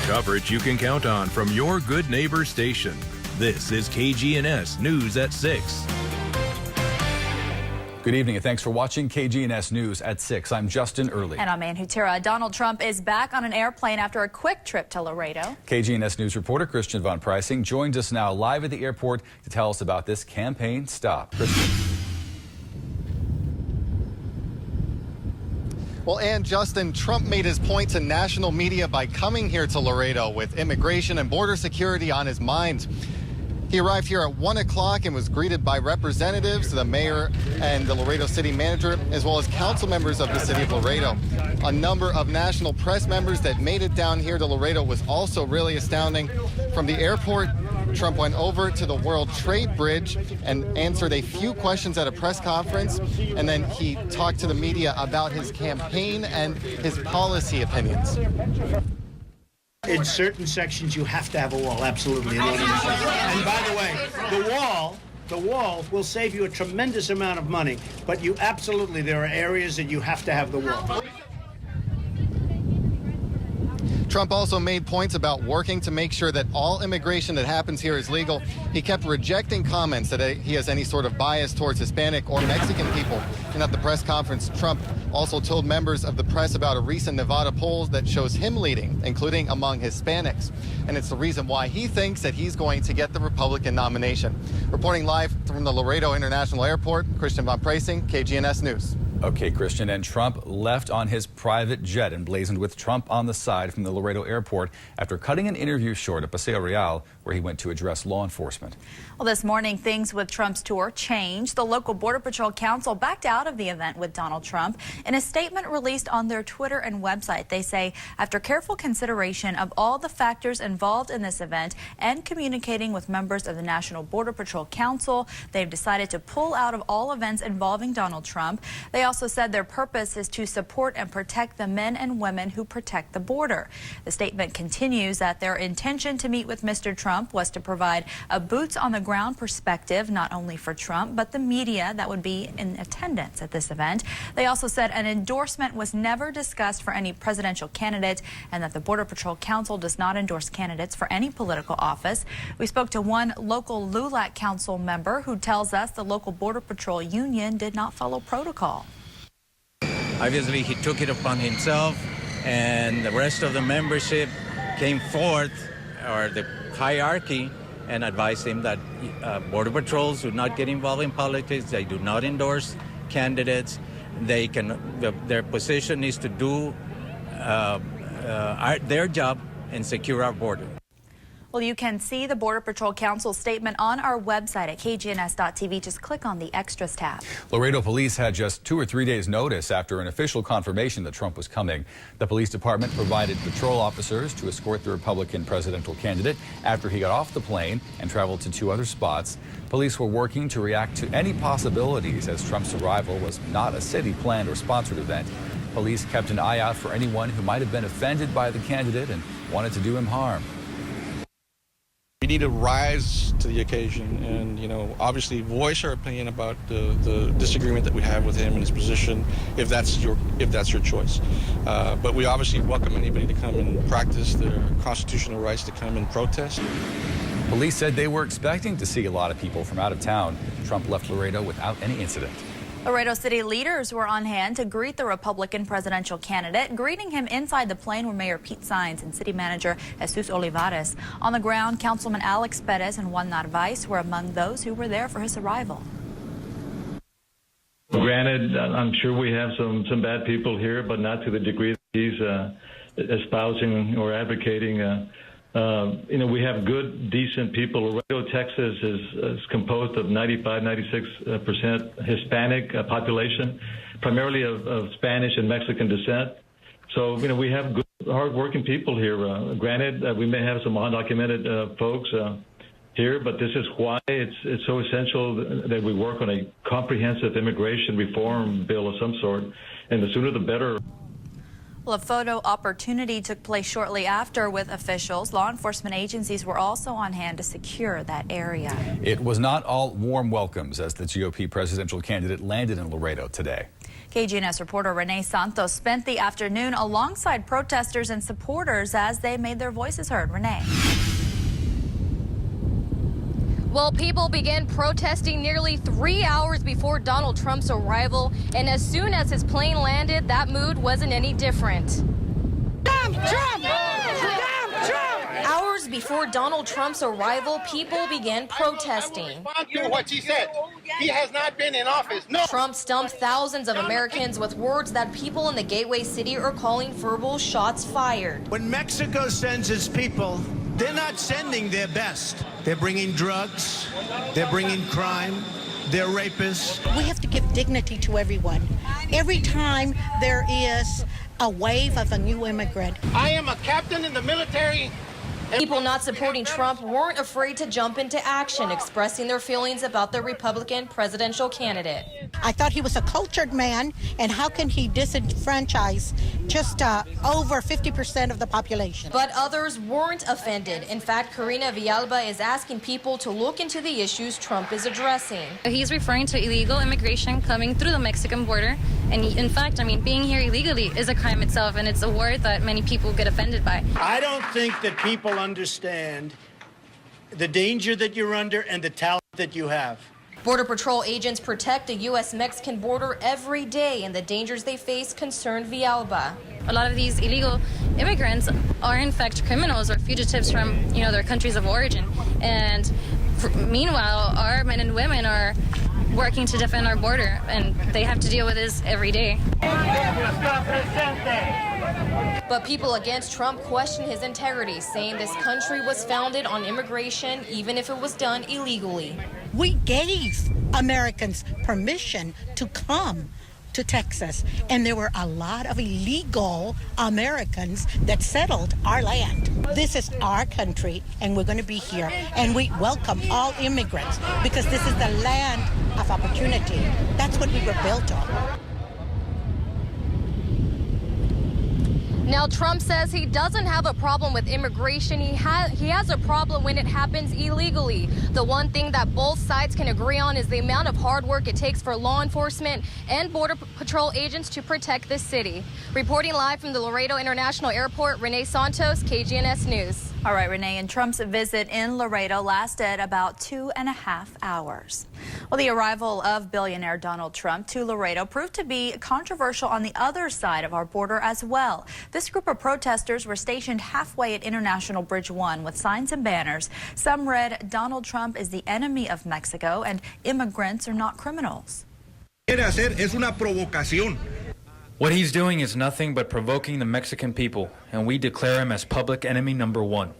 Coverage you can count on from your good neighbor station. This is KGNS News at 6. Good evening and thanks for watching KGNS News at 6. I'm Justin Early. And I'm Ann Hutyra. Donald Trump is back on an airplane after a quick trip to Laredo. KGNS News reporter Christian von Preissing joins us now live at the airport to tell us about this campaign stop. Christian. Well, and Justin, Trump made his point to national media by coming here to Laredo with immigration and border security on his mind. He arrived here at 1 o'clock and was greeted by representatives, the mayor and the Laredo city manager, as well as council members of the city of Laredo. A number of national press members that made it down here to Laredo was also really astounding. From the airport, Trump went over to the World Trade Bridge and answered a few questions at a press conference, and then he talked to the media about his campaign and his policy opinions. In certain sections, you have to have a wall, absolutely. And by the way, the wall will save you a tremendous amount of money, but you absolutely, there are areas that you have to have the wall. Trump also made points about working to make sure that all immigration that happens here is legal. He kept rejecting comments that he has any sort of bias towards Hispanic or Mexican people. And at the press conference, Trump also told members of the press about a recent Nevada poll that shows him leading, including among Hispanics. And it's the reason why he thinks that he's going to get the Republican nomination. Reporting live from the Laredo International Airport, Christian von Preissing, KGNS News. Okay, Christian, and Trump left on his private jet emblazoned with Trump on the side from the Laredo airport after cutting an interview short at Paseo Real, where he went to address law enforcement. Well, this morning, things with Trump's tour changed. The local Border Patrol Council backed out of the event with Donald Trump. In a statement released on their Twitter and website, they say, after careful consideration of all the factors involved in this event and communicating with members of the National Border Patrol Council, they've decided to pull out of all events involving Donald Trump. They also said their purpose is to support and protect the men and women who protect the border. The statement continues that their intention to meet with Mr. Trump was to provide a boots-on-the-ground perspective, not only for Trump, but the media that would be in attendance at this event. They also said an endorsement was never discussed for any presidential candidate and that the Border Patrol Council does not endorse candidates for any political office. We spoke to one local LULAC Council member who tells us the local Border Patrol union did not follow protocol. Obviously, he took it upon himself, and the rest of the membership came forth, or the hierarchy, and advised him that Border Patrols do not get involved in politics. They do not endorse candidates. Their position is to do their job and secure our border. Well, you can see the Border Patrol Council statement on our website at KGNS.TV. Just click on the Extras tab. Laredo police had just 2 or 3 days notice after an official confirmation that Trump was coming. The police department provided patrol officers to escort the Republican presidential candidate after he got off the plane and traveled to 2 other spots. Police were working to react to any possibilities as Trump's arrival was not a city-planned or sponsored event. Police kept an eye out for anyone who might have been offended by the candidate and wanted to do him harm. We need to rise to the occasion and, obviously voice our opinion about the disagreement that we have with him and his position, if that's your choice. But we obviously welcome anybody to come and practice their constitutional rights to come and protest. Police said they were expecting to see a lot of people from out of town. Trump left Laredo without any incident. Laredo city leaders were on hand to greet the Republican presidential candidate. Greeting him inside the plane were Mayor Pete Saenz and City Manager Jesus Olivares. On the ground, Councilman Alex Perez and Juan Narvaez were among those who were there for his arrival. Granted, I'm sure we have some bad people here, but not to the degree that he's espousing or advocating. We have good, decent people. Laredo, Texas is composed of 96% Hispanic population, primarily of Spanish and Mexican descent. So, we have good, hard-working people here. Granted, we may have some undocumented folks here, but this is why it's so essential that we work on a comprehensive immigration reform bill of some sort, and the sooner the better. Well, a photo opportunity took place shortly after with officials. Law enforcement agencies were also on hand to secure that area. It was not all warm welcomes as the GOP presidential candidate landed in Laredo today. KGNS reporter Renee Santos spent the afternoon alongside protesters and supporters as they made their voices heard. Renee. Well, people began protesting nearly 3 hours before Donald Trump's arrival, and as soon as his plane landed, that mood wasn't any different. Damn Trump! Damn Trump! Hours before Donald Trump's arrival, people began protesting. What she said. He has not been in office. No. Trump stumped thousands of Americans with words that people in the gateway city are calling verbal shots fired. When Mexico sends its people, they're not sending their best. They're bringing drugs, they're bringing crime, they're rapists. We have to give dignity to everyone. Every time there is a wave of a new immigrant. I am a captain in the military. People not supporting Trump weren't afraid to jump into action, expressing their feelings about the Republican presidential candidate. I thought he was a cultured man, and how can he disenfranchise just over 50% of the population? But others weren't offended. In fact, Karina Villalba is asking people to look into the issues Trump is addressing. He's referring to illegal immigration coming through the Mexican border. And in fact, I mean, being here illegally is a crime itself, and it's a word that many people get offended by. I don't think that people understand the danger that you're under and the talent that you have. Border Patrol agents protect the U.S.-Mexican border every day, and the dangers they face concern Villalba. A lot of these illegal immigrants are in fact criminals or fugitives from, their countries of origin. And meanwhile, our men and women are working to defend our border, and they have to deal with this every day. But people against Trump question his integrity, saying this country was founded on immigration, even if it was done illegally. We gave Americans permission to come to Texas, and there were a lot of illegal Americans that settled our land. This is our country, and we're going to be here, and we welcome all immigrants because this is the land of opportunity. That's what we were built on. Now, Trump says he doesn't have a problem with immigration. He has a problem when it happens illegally. The one thing that both sides can agree on is the amount of hard work it takes for law enforcement and Border Patrol agents to protect this city. Reporting live from the Laredo International Airport, Renee Santos, KGNS News. All right, Renee, and Trump's visit in Laredo lasted about 2.5 hours. Well, the arrival of billionaire Donald Trump to Laredo proved to be controversial on the other side of our border as well. This group of protesters were stationed halfway at International Bridge 1 with signs and banners. Some read, "Donald Trump is the enemy of Mexico and immigrants are not criminals." What he's doing is nothing but provoking the Mexican people, and we declare him as public enemy number one.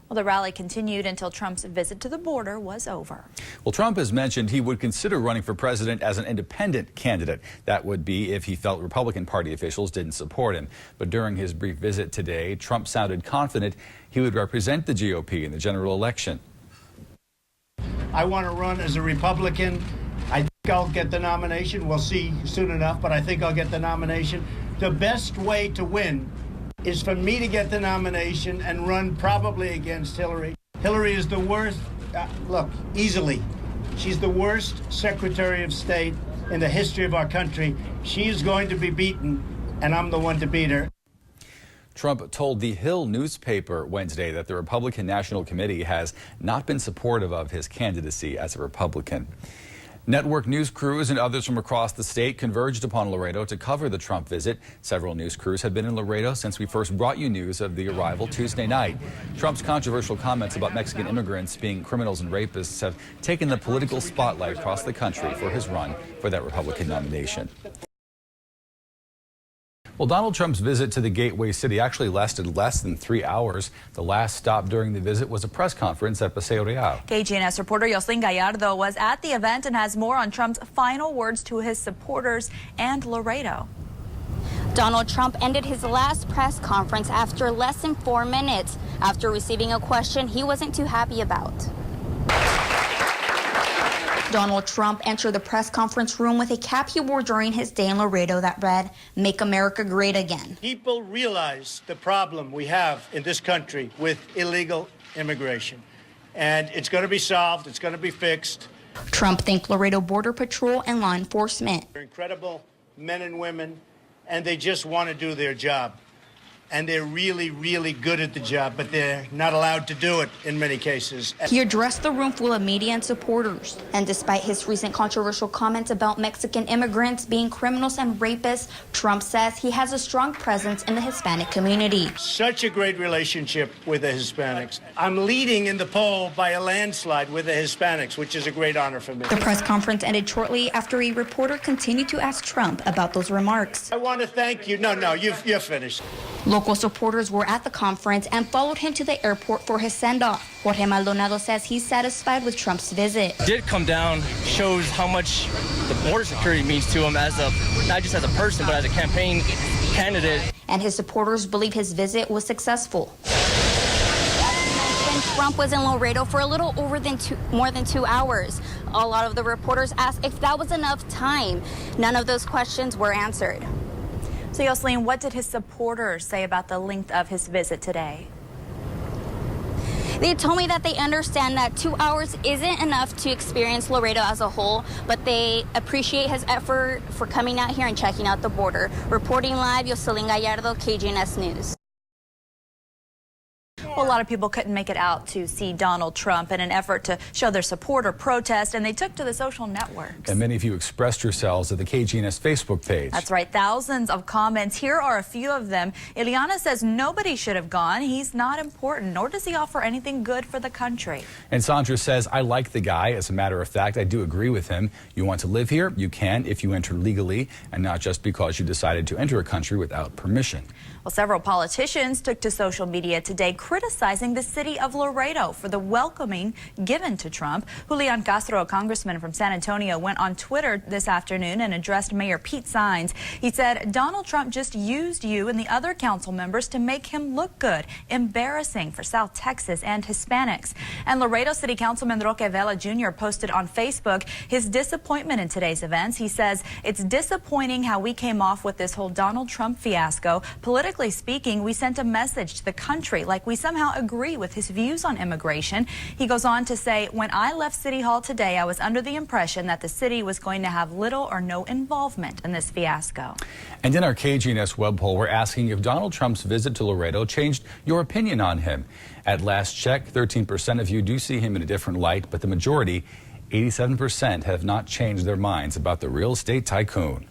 Well, the rally continued until Trump's visit to the border was over. Well, Trump has mentioned he would consider running for president as an independent candidate. That would be if he felt Republican Party officials didn't support him. But during his brief visit today, Trump sounded confident he would represent the GOP in the general election. I want to run as a Republican. I think I'll get the nomination. We'll see soon enough, but I think I'll get the nomination. The best way to win is for me to get the nomination and run probably against Hillary. Hillary is the worst, look, easily. She's the worst Secretary of State in the history of our country. She is going to be beaten, and I'm the one to beat her. Trump told the Hill newspaper Wednesday that the Republican National Committee has not been supportive of his candidacy as a Republican. Network news crews and others from across the state converged upon Laredo to cover the Trump visit. Several news crews have been in Laredo since we first brought you news of the arrival Tuesday night. Trump's controversial comments about Mexican immigrants being criminals and rapists have taken the political spotlight across the country for his run for that Republican nomination. Well, Donald Trump's visit to the gateway city actually lasted less than 3 hours. The last stop during the visit was a press conference at Paseo Real. KGNS reporter Yoslin Gallardo was at the event and has more on Trump's final words to his supporters and Laredo. Donald Trump ended his last press conference after less than 4 minutes after receiving a question he wasn't too happy about. Donald Trump entered the press conference room with a cap he wore during his day in Laredo that read, "Make America Great Again." People realize the problem we have in this country with illegal immigration. And it's going to be solved. It's going to be fixed. Trump thanked Laredo Border Patrol and law enforcement. They're incredible men and women, and they just want to do their job. And they're really, really good at the job, but they're not allowed to do it in many cases. He addressed the room full of media and supporters. And despite his recent controversial comments about Mexican immigrants being criminals and rapists, Trump says he has a strong presence in the Hispanic community. Such a great relationship with the Hispanics. I'm leading in the poll by a landslide with the Hispanics, which is a great honor for me. The press conference ended shortly after a reporter continued to ask Trump about those remarks. I want to thank you. No, you're finished. Local supporters were at the conference and followed him to the airport for his send-off. Jorge Maldonado says he's satisfied with Trump's visit. Did come down, shows how much the border security means to him as not just as a person, but as a campaign candidate. And his supporters believe his visit was successful. Trump was in Laredo for a little more than 2 hours. A lot of the reporters asked if that was enough time. None of those questions were answered. So, Yoselin, what did his supporters say about the length of his visit today? They told me that they understand that 2 hours isn't enough to experience Laredo as a whole, but they appreciate his effort for coming out here and checking out the border. Reporting live, Yoselin Gallardo, KGNS News. Well, a lot of people couldn't make it out to see Donald Trump in an effort to show their support or protest, and they took to the social networks. And many of you expressed yourselves at the KGNS Facebook page. That's right. Thousands of comments. Here are a few of them. Ileana says nobody should have gone. He's not important, nor does he offer anything good for the country. And Sandra says, I like the guy. As a matter of fact, I do agree with him. You want to live here? You can if you enter legally and not just because you decided to enter a country without permission. Well, several politicians took to social media today criticizing the city of Laredo for the welcoming given to Trump. Julian Castro, a congressman from San Antonio, went on Twitter this afternoon and addressed Mayor Pete Saenz. He said, Donald Trump just used you and the other council members to make him look good. Embarrassing for South Texas and Hispanics. And Laredo City Councilman Roque Vela Jr. posted on Facebook his disappointment in today's events. He says, it's disappointing how we came off with this whole Donald Trump fiasco. Politically speaking, we sent a message to the country like we somehow agree with his views on immigration. He goes on to say, when I left City Hall today, I was under the impression that the city was going to have little or no involvement in this fiasco. And in our KGNS web poll, we're asking if Donald Trump's visit to Laredo changed your opinion on him. At last check, 13% of you do see him in a different light, but the majority, 87%, have not changed their minds about the real estate tycoon.